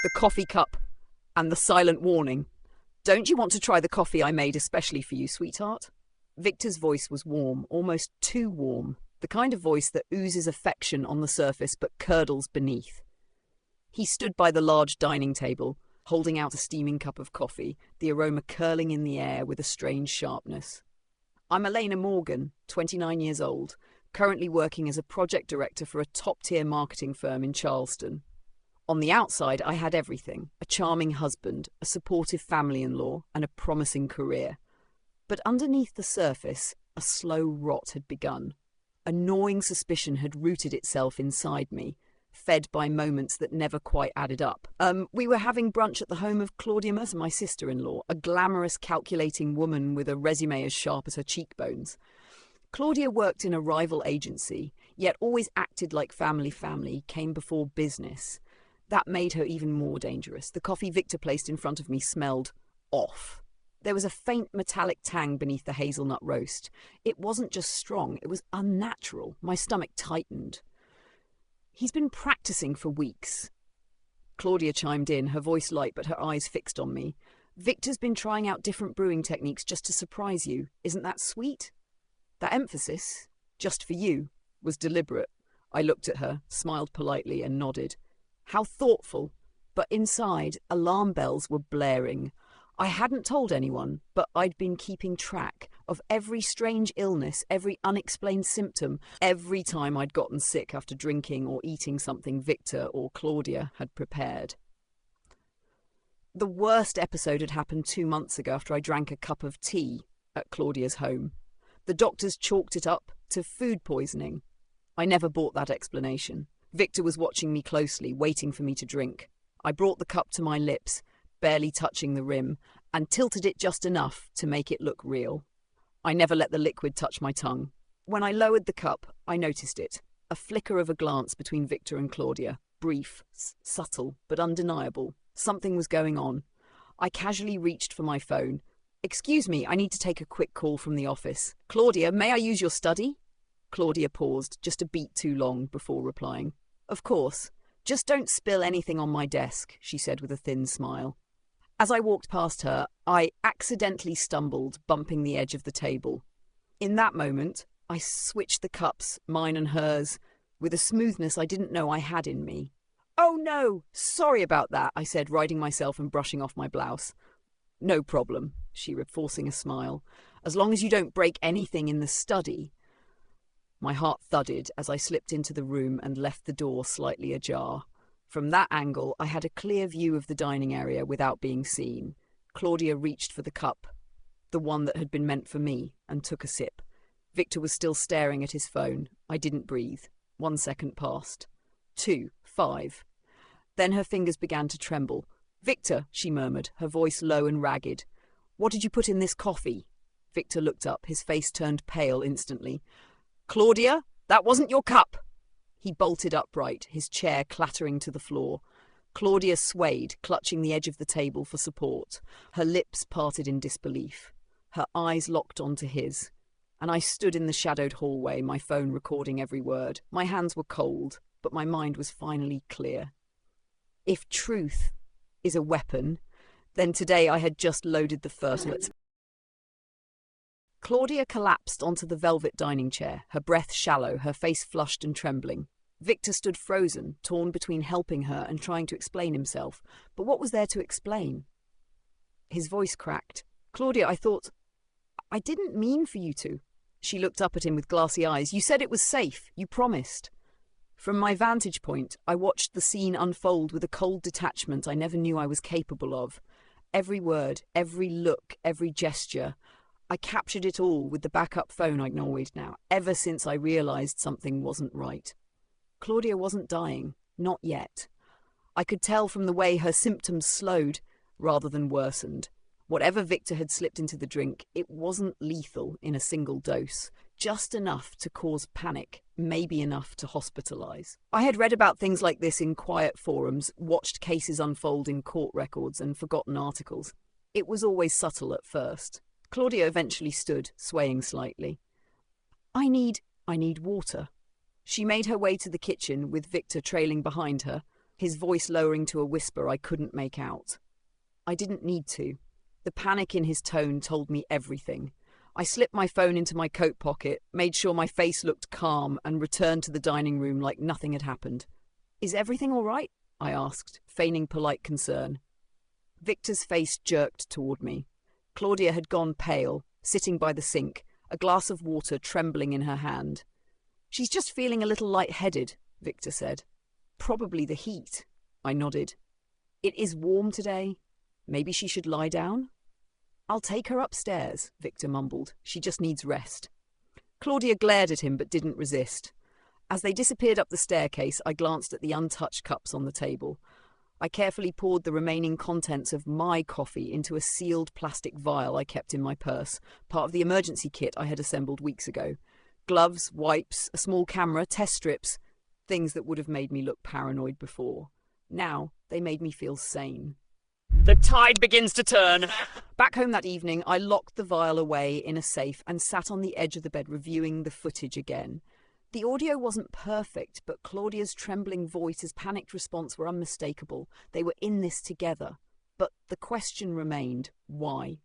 the coffee cup, and the silent warning. "Don't you want to try the coffee I made especially for you, sweetheart?" Victor's voice was warm, almost too warm, the kind of voice that oozes affection on the surface but curdles beneath. He stood by the large dining table, holding out a steaming cup of coffee, the aroma curling in the air with a strange sharpness. "I'm Elena Morgan, 29 years old, currently working as a project director for a top-tier marketing firm in Charleston. On the outside, I had everything: a charming husband, a supportive family-in-law, and a promising career. But underneath the surface, a slow rot had begun. A gnawing suspicion had rooted itself inside me, fed by moments that never quite added up. We were having brunch at the home of Claudia Mercer, my sister-in-law, a glamorous, calculating woman with a resume as sharp as her cheekbones. Claudia worked in a rival agency, yet always acted like family came before business. That made her even more dangerous. The coffee Victor placed in front of me smelled off. There was a faint metallic tang beneath the hazelnut roast. It wasn't just strong, it was unnatural. My stomach tightened. "He's been practicing for weeks." Claudia chimed in, her voice light but her eyes fixed on me. "Victor's been trying out different brewing techniques just to surprise you. Isn't that sweet?" That emphasis, "just for you," was deliberate. I looked at her, smiled politely and nodded. How thoughtful. But inside, alarm bells were blaring. I hadn't told anyone, but I'd been keeping track of every strange illness, every unexplained symptom, every time I'd gotten sick after drinking or eating something Victor or Claudia had prepared. The worst episode had happened 2 months ago after I drank a cup of tea at Claudia's home. The doctors chalked it up to food poisoning. I never bought that explanation. Victor was watching me closely, waiting for me to drink. I brought the cup to my lips, barely touching the rim, and tilted it just enough to make it look real. I never let the liquid touch my tongue. When I lowered the cup, I noticed it. A flicker of a glance between Victor and Claudia. Brief, subtle, but undeniable. Something was going on. I casually reached for my phone. "Excuse me, I need to take a quick call from the office." "Claudia, may I use your study?" Claudia paused, just a beat too long, before replying. "Of course. Just don't spill anything on my desk," she said with a thin smile. As I walked past her, I accidentally stumbled, bumping the edge of the table. In that moment, I switched the cups, mine and hers, with a smoothness I didn't know I had in me. "Oh no, sorry about that," I said, righting myself and brushing off my blouse. "No problem," she said, forcing a smile. "As long as you don't break anything in the study." My heart thudded as I slipped into the room and left the door slightly ajar. From that angle, I had a clear view of the dining area without being seen. Claudia reached for the cup, the one that had been meant for me, and took a sip. Victor was still staring at his phone. I didn't breathe. 1 second passed. 2, 5. Then her fingers began to tremble. "Victor," she murmured, her voice low and ragged. "What did you put in this coffee?" Victor looked up, his face turned pale instantly. "Claudia, that wasn't your cup!" He bolted upright, his chair clattering to the floor. Claudia swayed, clutching the edge of the table for support. Her lips parted in disbelief. Her eyes locked onto his. And I stood in the shadowed hallway, my phone recording every word. My hands were cold, but my mind was finally clear. If truth is a weapon, then today I had just loaded the first. Claudia collapsed onto the velvet dining chair, her breath shallow, her face flushed and trembling. Victor stood frozen, torn between helping her and trying to explain himself. But what was there to explain? His voice cracked. "Claudia, I didn't mean for you to." She looked up at him with glassy eyes. "You said it was safe. You promised." From my vantage point, I watched the scene unfold with a cold detachment I never knew I was capable of. Every word, every look, every gesture. I captured it all with the backup phone I'd annoyed now, ever since I realized something wasn't right. Claudia wasn't dying, not yet. I could tell from the way her symptoms slowed rather than worsened. Whatever Victor had slipped into the drink, it wasn't lethal in a single dose, just enough to cause panic, maybe enough to hospitalize. I had read about things like this in quiet forums, watched cases unfold in court records and forgotten articles. It was always subtle at first. Claudia eventually stood, swaying slightly. I need water." She made her way to the kitchen, with Victor trailing behind her. his voice lowering to a whisper I couldn't make out. I didn't need to. The panic in his tone told me everything. I slipped my phone into my coat pocket, made sure my face looked calm, and returned to the dining room like nothing had happened. "Is everything all right?" I asked, feigning polite concern. Victor's face jerked toward me. Claudia had gone pale, sitting by the sink, a glass of water trembling in her hand. "She's just feeling a little light-headed," Victor said. "Probably the heat," I nodded. "It is warm today. Maybe she should lie down?" "I'll take her upstairs," Victor mumbled. "She just needs rest." Claudia glared at him but didn't resist. As they disappeared up the staircase, I glanced at the untouched cups on the table. I carefully poured the remaining contents of my coffee into a sealed plastic vial I kept in my purse, part of the emergency kit I had assembled weeks ago. Gloves, wipes, a small camera, test strips, things that would have made me look paranoid before. Now they made me feel sane. The tide begins to turn. Back home that evening, I locked the vial away in a safe and sat on the edge of the bed reviewing the footage again. The audio wasn't perfect, but Claudia's trembling voice, his panicked response were unmistakable. They were in this together. But the question remained, why?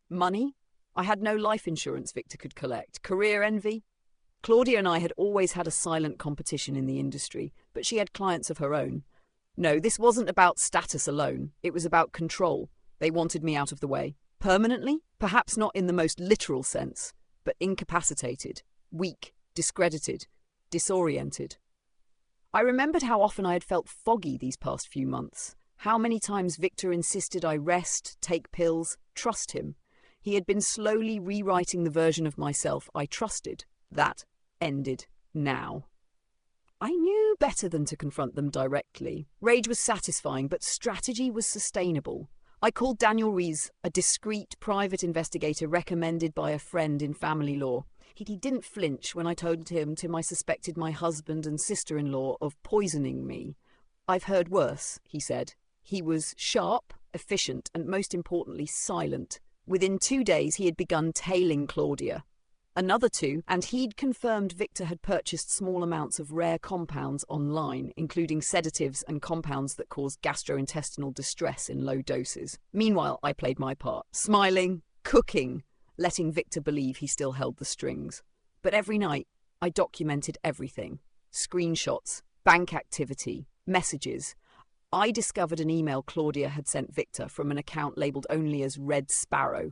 Money? I had no life insurance Victor could collect. Career envy? Claudia and I had always had a silent competition in the industry, but she had clients of her own. No, this wasn't about status alone. It was about control. They wanted me out of the way. Permanently? Perhaps not in the most literal sense, but incapacitated, weak, discredited, disoriented. I remembered how often I had felt foggy these past few months, how many times Victor insisted I rest, take pills, trust him. He had been slowly rewriting the version of myself I trusted. That ended now. I knew better than to confront them directly. Rage was satisfying, but strategy was sustainable. I called Daniel Rees, a discreet private investigator recommended by a friend in family law. He didn't flinch when I told him I suspected my husband and sister-in-law of poisoning me. "I've heard worse," he said. He was sharp, efficient, and most importantly, silent. Within 2 days, he had begun tailing Claudia. Another 2, and he'd confirmed Victor had purchased small amounts of rare compounds online, including sedatives and compounds that cause gastrointestinal distress in low doses. Meanwhile, I played my part, smiling, cooking, letting Victor believe he still held the strings. But every night, I documented everything. Screenshots, bank activity, messages. I discovered an email Claudia had sent Victor from an account labelled only as Red Sparrow.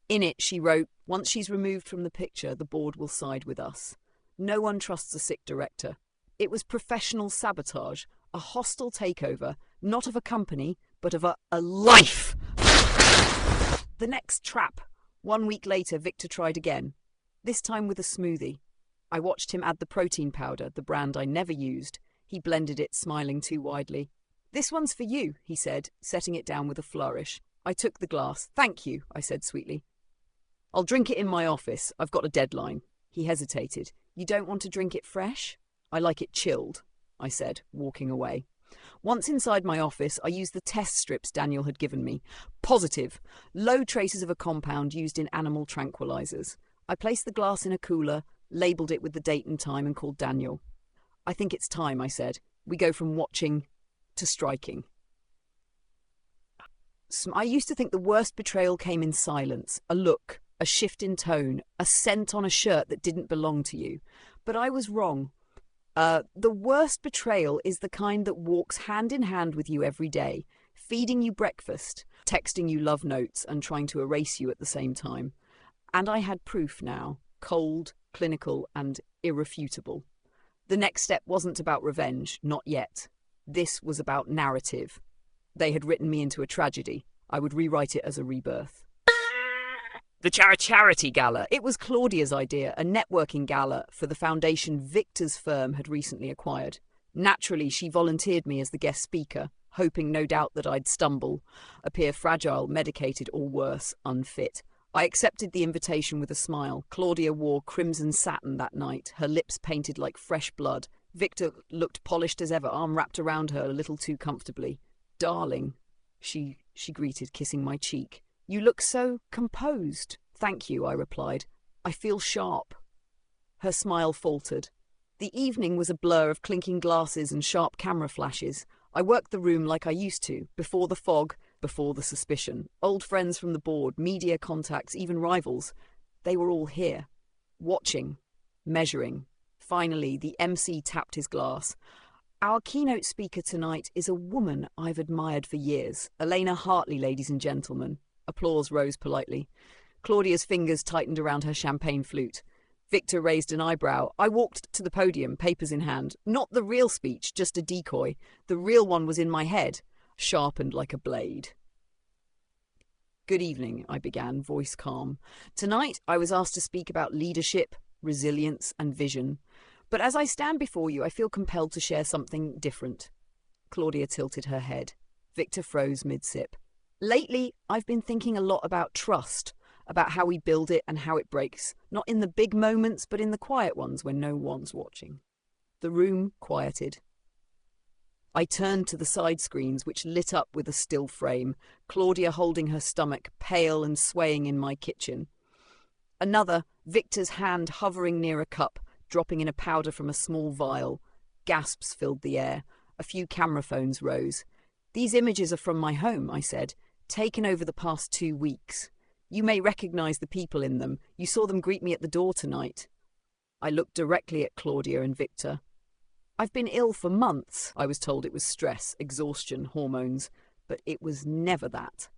In it, she wrote, "Once she's removed from the picture, the board will side with us. No one trusts a sick director." It was professional sabotage, a hostile takeover, not of a company, but of a life. The next trap. 1 week later, Victor tried again, this time with a smoothie. I watched him add the protein powder, the brand I never used. He blended it, smiling too widely. "This one's for you," he said, setting it down with a flourish. I took the glass. "Thank you," I said sweetly. "I'll drink it in my office. I've got a deadline." He hesitated. "You don't want to drink it fresh?" "I like it chilled," I said, walking away. Once inside my office, I used the test strips Daniel had given me. Positive. Low traces of a compound used in animal tranquilizers. I placed the glass in a cooler, labelled it with the date and time, and called Daniel. "I think it's time," I said. "We go from watching to striking." I used to think the worst betrayal came in silence, a look, a shift in tone, a scent on a shirt that didn't belong to you. But I was wrong. The worst betrayal is the kind that walks hand in hand with you every day, feeding you breakfast, texting you love notes, and trying to erase you at the same time. And I had proof now, cold, clinical, and irrefutable. The next step wasn't about revenge, not yet. This was about narrative. They had written me into a tragedy. I would rewrite it as a rebirth. The charity gala. It was Claudia's idea, a networking gala for the foundation Victor's firm had recently acquired. Naturally, she volunteered me as the guest speaker, hoping no doubt that I'd stumble, appear fragile, medicated, or worse, unfit. I accepted the invitation with a smile. Claudia wore crimson satin that night, her lips painted like fresh blood. Victor looked polished as ever, arm wrapped around her a little too comfortably. "Darling," she greeted, kissing my cheek. "You look so composed." "Thank you," I replied. "I feel sharp." Her smile faltered. The evening was a blur of clinking glasses and sharp camera flashes. I worked the room like I used to, before the fog, before the suspicion. Old friends from the board, media contacts, even rivals. They were all here, watching, measuring. Finally, the MC tapped his glass. Our keynote speaker tonight is a woman I've admired for years. Elena Hartley, ladies and gentlemen. Applause rose politely. Claudia's fingers tightened around her champagne flute. Victor raised an eyebrow. I walked to the podium, papers in hand. Not the real speech, just a decoy. The real one was in my head, sharpened like a blade. Good evening, I began, voice calm. Tonight I was asked to speak about leadership, resilience, and vision. But as I stand before you, I feel compelled to share something different. Claudia tilted her head. Victor froze mid-sip. Lately, I've been thinking a lot about trust, about how we build it and how it breaks, not in the big moments, but in the quiet ones when no one's watching. The room quieted. I turned to the side screens, which lit up with a still frame, Claudia holding her stomach, pale and swaying in my kitchen. Another, Victor's hand hovering near a cup, dropping in a powder from a small vial. Gasps filled the air. A few camera phones rose. These images are from my home, I said, taken over the past 2 weeks. You may recognize the people in them. You saw them greet me at the door tonight. I looked directly at Claudia and Victor. I've been ill for months. I was told it was stress, exhaustion, hormones, but it was never that.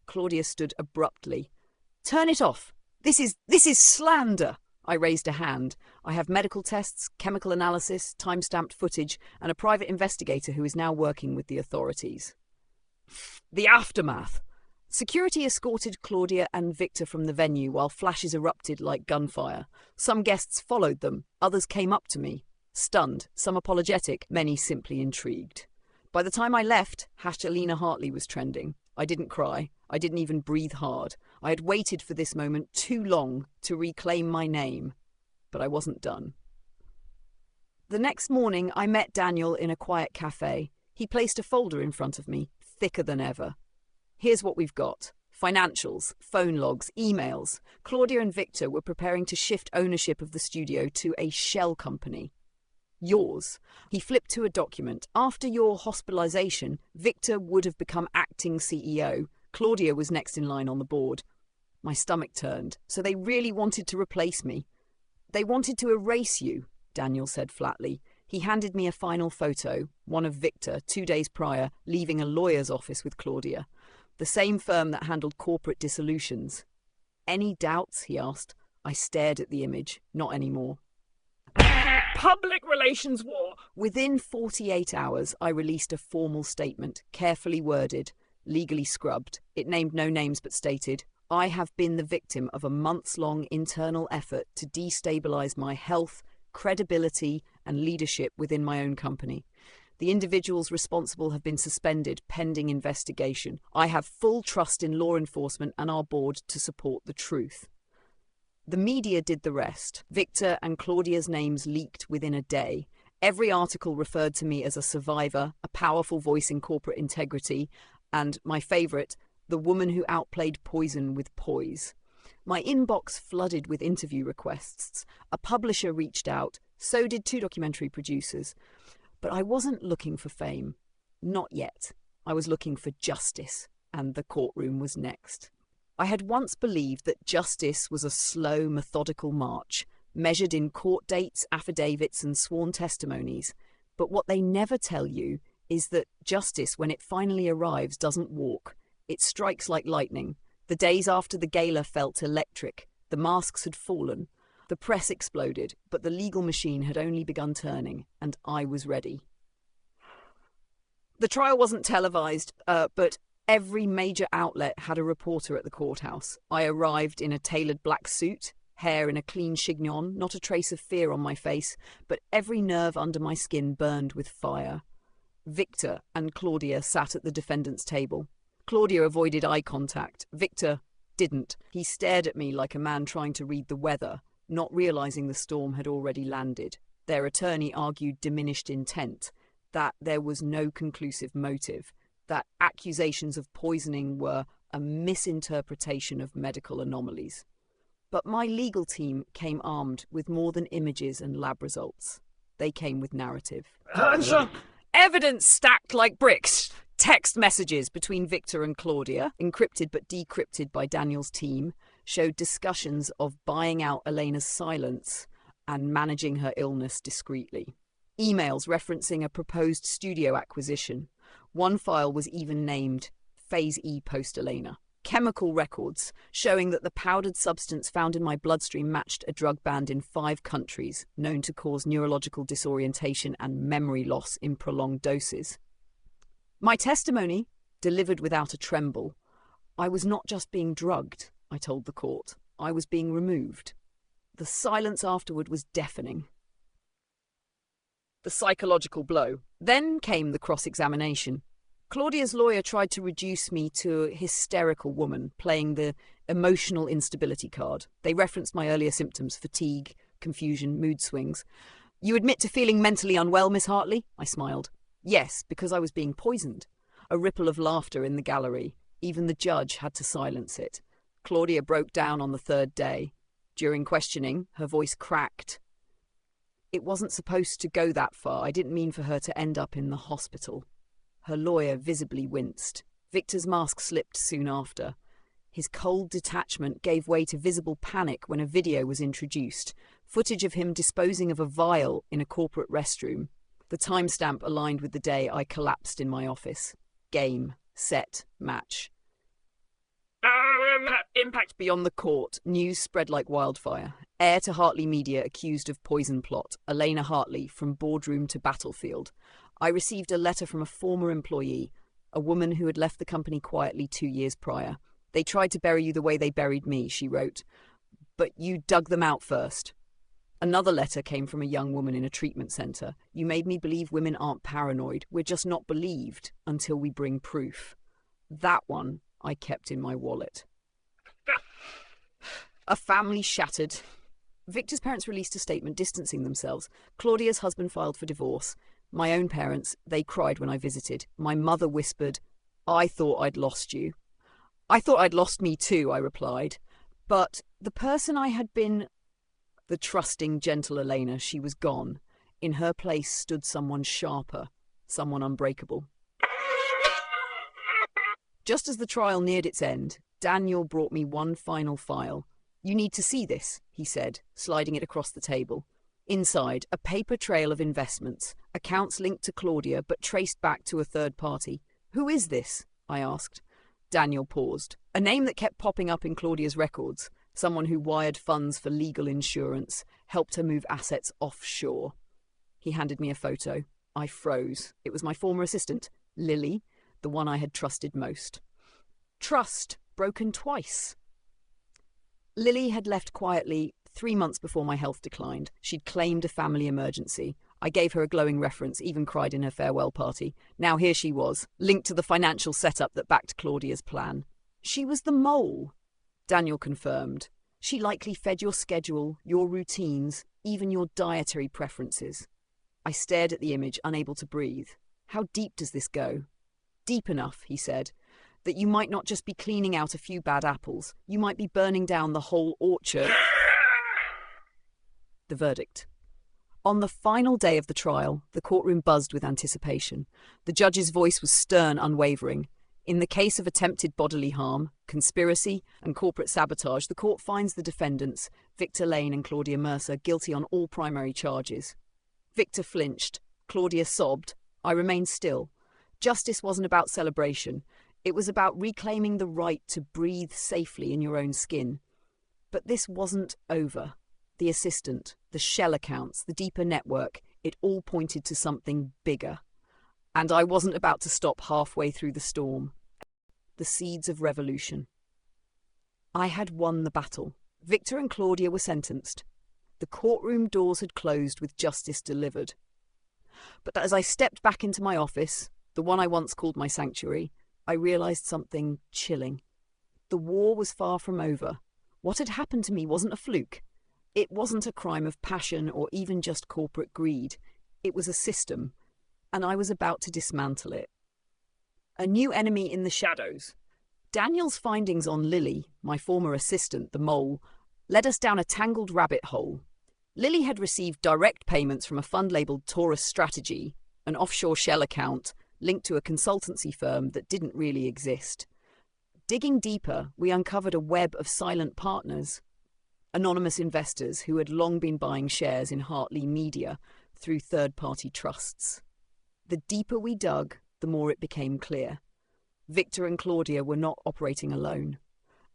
Claudia stood abruptly. Turn it off. This is slander. I raised a hand. I have medical tests, chemical analysis, time-stamped footage, and a private investigator who is now working with the authorities. The aftermath. Security escorted Claudia and Victor from the venue while flashes erupted like gunfire. Some guests followed them, others came up to me. Stunned, some apologetic, many simply intrigued. By the time I left, #Elena Hartley was trending. I didn't cry. I didn't even breathe hard. I had waited for this moment too long to reclaim my name. But I wasn't done. The next morning, I met Daniel in a quiet cafe. He placed a folder in front of me, thicker than ever. Here's what we've got. Financials, phone logs, emails. Claudia and Victor were preparing to shift ownership of the studio to a shell company. Yours. He flipped to a document. After your hospitalization, Victor would have become acting CEO. Claudia was next in line on the board. My stomach turned. So they really wanted to replace me. They wanted to erase you, Daniel said flatly. He handed me a final photo, one of Victor, 2 days prior, leaving a lawyer's office with Claudia. The same firm that handled corporate dissolutions. Any doubts? He asked. I stared at the image. Not anymore. Public relations war! Within 48 hours, I released a formal statement, carefully worded, legally scrubbed. It named no names but stated, I have been the victim of a months-long internal effort to destabilize my health, credibility, and leadership within my own company. The individuals responsible have been suspended pending investigation. I have full trust in law enforcement and our board to support the truth. The media did the rest. Victor and Claudia's names leaked within a day. Every article referred to me as a survivor, a powerful voice in corporate integrity, and, my favourite, the woman who outplayed poison with poise. My inbox flooded with interview requests. A publisher reached out. So did 2 documentary producers. But I wasn't looking for fame. Not yet. I was looking for justice, and the courtroom was next. I had once believed that justice was a slow, methodical march, measured in court dates, affidavits, and sworn testimonies. But what they never tell you is that justice, when it finally arrives, doesn't walk. It strikes like lightning. The days after the gala felt electric. The masks had fallen. The press exploded, but the legal machine had only begun turning, and I was ready. The trial wasn't televised, but every major outlet had a reporter at the courthouse. I arrived in a tailored black suit, hair in a clean chignon, not a trace of fear on my face, but every nerve under my skin burned with fire. Victor and Claudia sat at the defendant's table. Claudia avoided eye contact. Victor didn't. He stared at me like a man trying to read the weather, not realizing the storm had already landed. Their attorney argued diminished intent, that there was no conclusive motive, that accusations of poisoning were a misinterpretation of medical anomalies. But my legal team came armed with more than images and lab results. They came with narrative. Evidence stacked like bricks. Text messages between Victor and Claudia, encrypted but decrypted by Daniel's team, showed discussions of buying out Elena's silence and managing her illness discreetly. Emails referencing a proposed studio acquisition. One file was even named Phase E post-Elena. Chemical records showing that the powdered substance found in my bloodstream matched a drug banned in 5 countries, known to cause neurological disorientation and memory loss in prolonged doses. My testimony, delivered without a tremble. I was not just being drugged, I told the court. I was being removed. The silence afterward was deafening. The psychological blow. Then came the cross-examination. Claudia's lawyer tried to reduce me to a hysterical woman, playing the emotional instability card. They referenced my earlier symptoms: fatigue, confusion, mood swings. You admit to feeling mentally unwell, Miss Hartley? I smiled. Yes, because I was being poisoned. A ripple of laughter in the gallery. Even the judge had to silence it. Claudia broke down on the 3rd day. During questioning, her voice cracked. It wasn't supposed to go that far. I didn't mean for her to end up in the hospital. Her lawyer visibly winced. Victor's mask slipped soon after. His cold detachment gave way to visible panic when a video was introduced. Footage of him disposing of a vial in a corporate restroom. The timestamp aligned with the day I collapsed in my office. Game, set, match. Impact beyond the court. News spread like wildfire. Heir to Hartley Media accused of poison plot. Elena Hartley, from boardroom to battlefield. I received a letter from a former employee, a woman who had left the company quietly 2 years prior. They tried to bury you the way they buried me, she wrote. But you dug them out first. Another letter came from a young woman in a treatment centre. You made me believe women aren't paranoid. We're just not believed until we bring proof. That one I kept in my wallet. A family shattered. Victor's parents released a statement distancing themselves. Claudia's husband filed for divorce. My own parents, they cried when I visited. My mother whispered, I thought I'd lost you. I thought I'd lost me too, I replied. But the person I had been, the trusting, gentle Elena, she was gone. In her place stood someone sharper, someone unbreakable. Just as the trial neared its end, Daniel brought me one final file. You need to see this, he said, sliding it across the table. Inside, a paper trail of investments, accounts linked to Claudia but traced back to a third party. Who is this? I asked. Daniel paused. A name that kept popping up in Claudia's records. Someone who wired funds for legal insurance, helped her move assets offshore. He handed me a photo. I froze. It was my former assistant, Lily, the one I had trusted most. Trust broken twice. Lily had left quietly 3 months before my health declined. She'd claimed a family emergency. I gave her a glowing reference, even cried in her farewell party. Now here she was, linked to the financial setup that backed Claudia's plan. She was the mole. Daniel confirmed. She likely fed your schedule, your routines, even your dietary preferences. I stared at the image, unable to breathe. How deep does this go? Deep enough, he said, that you might not just be cleaning out a few bad apples. You might be burning down the whole orchard. The verdict. On the final day of the trial, the courtroom buzzed with anticipation. The judge's voice was stern, unwavering. In the case of attempted bodily harm, conspiracy, and corporate sabotage, the court finds the defendants, Victor Lane and Claudia Mercer, guilty on all primary charges. Victor flinched. Claudia sobbed. I remained still. Justice wasn't about celebration. It was about reclaiming the right to breathe safely in your own skin. But this wasn't over. The assistant, the shell accounts, the deeper network, it all pointed to something bigger. And I wasn't about to stop halfway through the storm. The seeds of revolution. I had won the battle. Victor and Claudia were sentenced. The courtroom doors had closed with justice delivered. But as I stepped back into my office, the one I once called my sanctuary, I realized something chilling. The war was far from over. What had happened to me wasn't a fluke. It wasn't a crime of passion or even just corporate greed. It was a system, and I was about to dismantle it. A new enemy in the shadows. Daniel's findings on Lily, my former assistant, the mole, led us down a tangled rabbit hole. Lily had received direct payments from a fund labelled Taurus Strategy, an offshore shell account linked to a consultancy firm that didn't really exist. Digging deeper, we uncovered a web of silent partners, anonymous investors who had long been buying shares in Hartley Media through third-party trusts. The deeper we dug, the more it became clear. Victor and Claudia were not operating alone.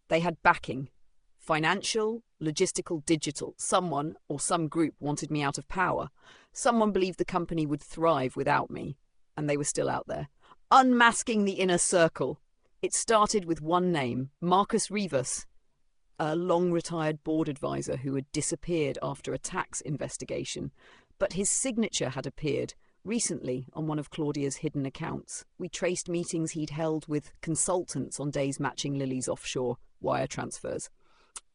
They had backing. Financial, logistical, digital. Someone or some group wanted me out of power. Someone believed the company would thrive without me. And they were still out there. Unmasking the inner circle. It started with one name, Marcus Rivas, a long-retired board advisor who had disappeared after a tax investigation. But his signature had appeared recently on one of Claudia's hidden accounts. We traced meetings he'd held with consultants on days matching Lily's offshore wire transfers.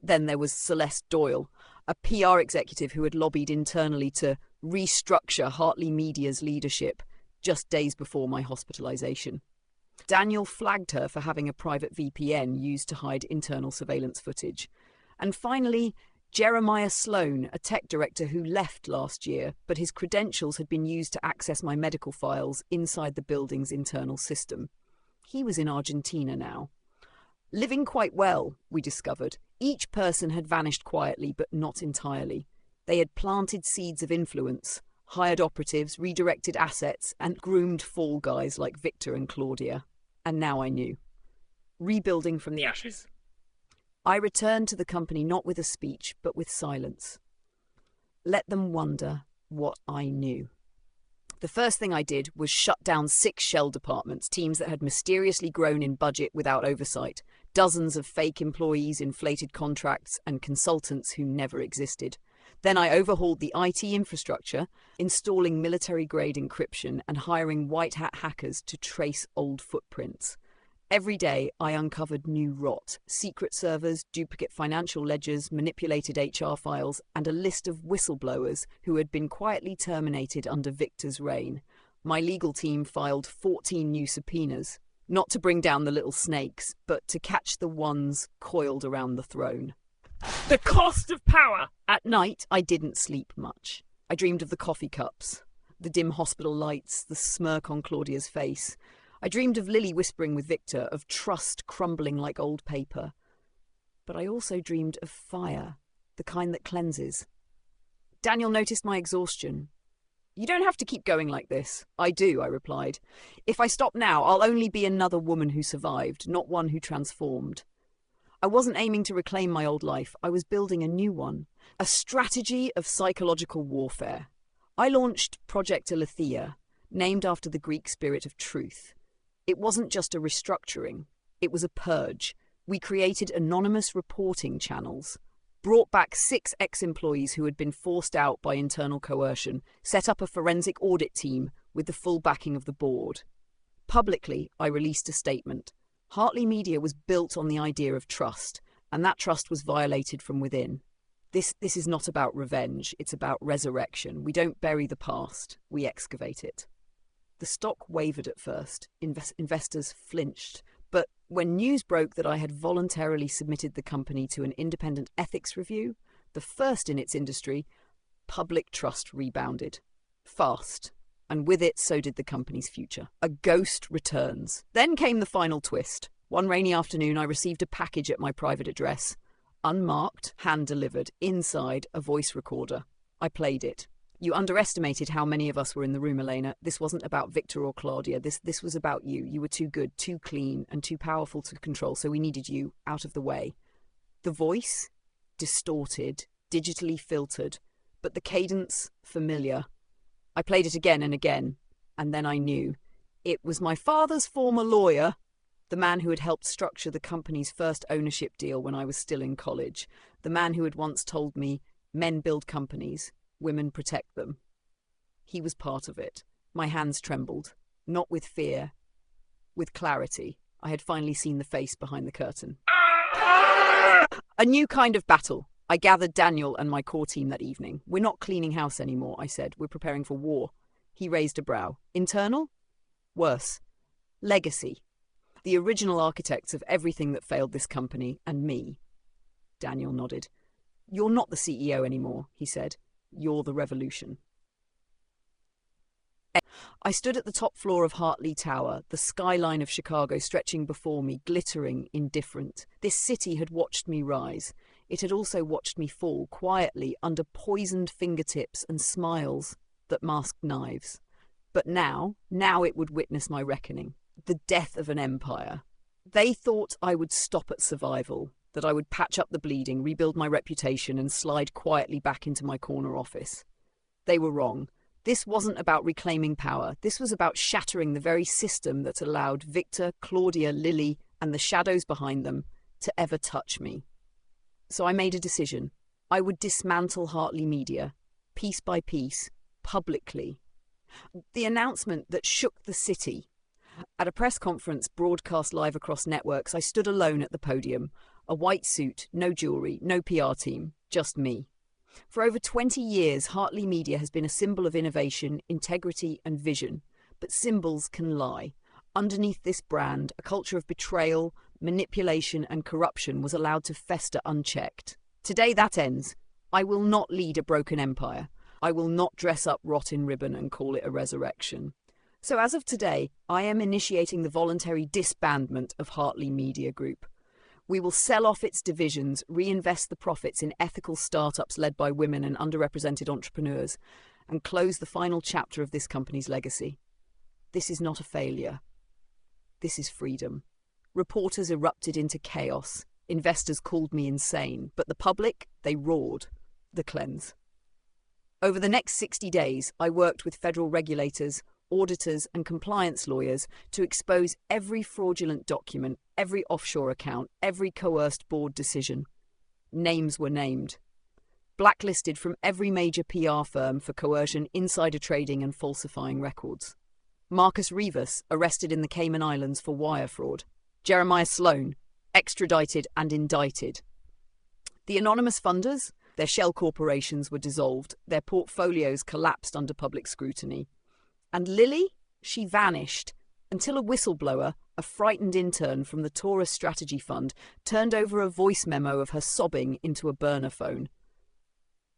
Then there was Celeste Doyle, a PR executive who had lobbied internally to restructure Hartley Media's leadership just days before my hospitalization. Daniel flagged her for having a private VPN used to hide internal surveillance footage. And finally, Jeremiah Sloan, a tech director who left last year, but his credentials had been used to access my medical files inside the building's internal system. He was in Argentina now. Living quite well, we discovered. Each person had vanished quietly, but not entirely. They had planted seeds of influence, hired operatives, redirected assets, and groomed fall guys like Victor and Claudia. And now I knew. Rebuilding from the ashes. I returned to the company not with a speech, but with silence. Let them wonder what I knew. The first thing I did was shut down 6 shell departments, teams that had mysteriously grown in budget without oversight, dozens of fake employees, inflated contracts, and consultants who never existed. Then I overhauled the IT infrastructure, installing military-grade encryption and hiring white-hat hackers to trace old footprints. Every day, I uncovered new rot, secret servers, duplicate financial ledgers, manipulated HR files, and a list of whistleblowers who had been quietly terminated under Victor's reign. My legal team filed 14 new subpoenas, not to bring down the little snakes, but to catch the ones coiled around the throne. The cost of power! At night, I didn't sleep much. I dreamed of the coffee cups, the dim hospital lights, the smirk on Claudia's face. I dreamed of Lily whispering with Victor, of trust crumbling like old paper. But I also dreamed of fire, the kind that cleanses. Daniel noticed my exhaustion. You don't have to keep going like this. I do, I replied. If I stop now, I'll only be another woman who survived, not one who transformed. I wasn't aiming to reclaim my old life. I was building a new one, a strategy of psychological warfare. I launched Project Aletheia, named after the Greek spirit of truth. It wasn't just a restructuring. It was a purge. We created anonymous reporting channels, brought back 6 ex-employees who had been forced out by internal coercion, set up a forensic audit team with the full backing of the board. Publicly, I released a statement. Hartley Media was built on the idea of trust, and that trust was violated from within. This is not about revenge, it's about resurrection. We don't bury the past, we excavate it. The stock wavered at first. Investors flinched. But when news broke that I had voluntarily submitted the company to an independent ethics review, the first in its industry, public trust rebounded. Fast. And with it, so did the company's future. A ghost returns. Then came the final twist. One rainy afternoon, I received a package at my private address. Unmarked, hand-delivered, inside a voice recorder. I played it. You underestimated how many of us were in the room, Elena. This wasn't about Victor or Claudia. This was about you. You were too good, too clean, and too powerful to control, so we needed you out of the way. The voice, distorted, digitally filtered, but the cadence, familiar. I played it again and again, and then I knew. It was my father's former lawyer, the man who had helped structure the company's first ownership deal when I was still in college, the man who had once told me, men build companies, women protect them. He was part of it. My hands trembled, not with fear, with clarity. I had finally seen the face behind the curtain. A new kind of battle. I gathered Daniel and my core team that evening. We're not cleaning house anymore, I said. We're preparing for war. He raised a brow. Internal? Worse. Legacy. The original architects of everything that failed this company, and me. Daniel nodded. You're not the CEO anymore, he said. You're the revolution. I stood at the top floor of Hartley Tower, the skyline of Chicago stretching before me, glittering, indifferent. This city had watched me rise. It had also watched me fall, quietly, under poisoned fingertips and smiles that masked knives. But now it would witness my reckoning. The death of an empire. They thought I would stop at survival, that I would patch up the bleeding, rebuild my reputation, and slide quietly back into my corner office. They were wrong. This wasn't about reclaiming power. This was about shattering the very system that allowed Victor, Claudia, Lily, and the shadows behind them to ever touch me. So I made a decision. I would dismantle Hartley Media, piece by piece, publicly. The announcement that shook the city. At a press conference broadcast live across networks, I stood alone at the podium. A white suit, no jewellery, no PR team, just me. For over 20 years, Hartley Media has been a symbol of innovation, integrity, and vision. But symbols can lie. Underneath this brand, a culture of betrayal, manipulation, and corruption was allowed to fester unchecked. Today that ends. I will not lead a broken empire. I will not dress up rot in ribbon and call it a resurrection. So as of today, I am initiating the voluntary disbandment of Hartley Media Group. We will sell off its divisions, reinvest the profits in ethical startups led by women and underrepresented entrepreneurs, and close the final chapter of this company's legacy. This is not a failure. This is freedom. Reporters erupted into chaos. Investors called me insane. But the public, they roared. The cleanse. Over the next 60 days, I worked with federal regulators, auditors and compliance lawyers to expose every fraudulent document, every offshore account, every coerced board decision. Names were named. Blacklisted from every major PR firm for coercion, insider trading and falsifying records. Marcus Rivas, arrested in the Cayman Islands for wire fraud. Jeremiah Sloan, extradited and indicted. The anonymous funders, their shell corporations were dissolved, their portfolios collapsed under public scrutiny. And Lily? She vanished, until a whistleblower, a frightened intern from the Taurus Strategy Fund, turned over a voice memo of her sobbing into a burner phone.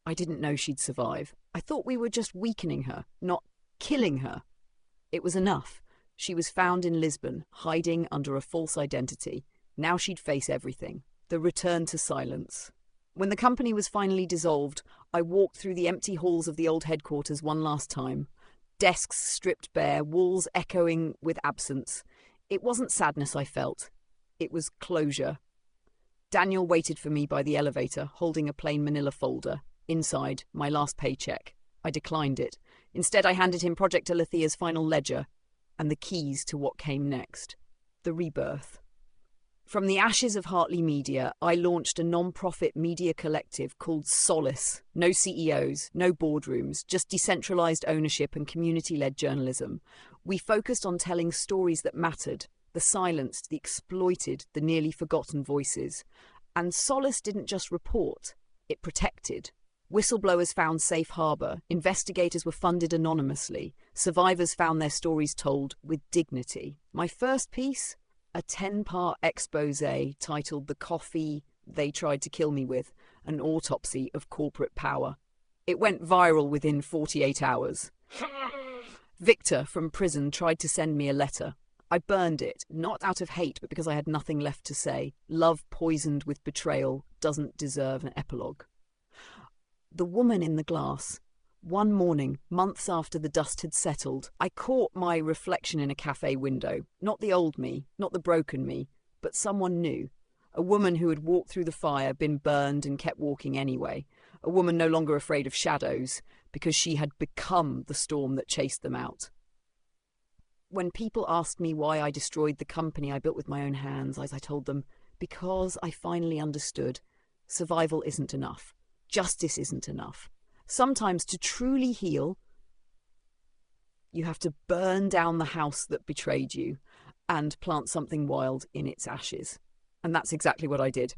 I didn't know she'd survive. I thought we were just weakening her, not killing her. It was enough. She was found in Lisbon, hiding under a false identity. Now she'd face everything. The return to silence. When the company was finally dissolved, I walked through the empty halls of the old headquarters one last time. Desks stripped bare, walls echoing with absence. It wasn't sadness I felt. It was closure. Daniel waited for me by the elevator, holding a plain manila folder. Inside, my last paycheck. I declined it. Instead, I handed him Project Alethea's final ledger and the keys to what came next. The rebirth. From the ashes of Hartley Media, I launched a non-profit media collective called Solace. No CEOs, no boardrooms, just decentralized ownership and community-led journalism. We focused on telling stories that mattered, the silenced, the exploited, the nearly forgotten voices. And Solace didn't just report, it protected. Whistleblowers found safe harbor, investigators were funded anonymously, survivors found their stories told with dignity. My first piece? A 10-part expose titled The Coffee They Tried to Kill Me With, an autopsy of corporate power. It went viral within 48 hours. Victor from prison tried to send me a letter. I burned it, not out of hate, but because I had nothing left to say. Love poisoned with betrayal doesn't deserve an epilogue. The woman in the glass. One morning, months after the dust had settled, I caught my reflection in a cafe window. Not the old me, not the broken me, but someone new. A woman who had walked through the fire, been burned and kept walking anyway. A woman no longer afraid of shadows, because she had become the storm that chased them out. When people asked me why I destroyed the company I built with my own hands, I told them, because I finally understood. Survival isn't enough. Justice isn't enough. Sometimes to truly heal, you have to burn down the house that betrayed you and plant something wild in its ashes. And that's exactly what I did.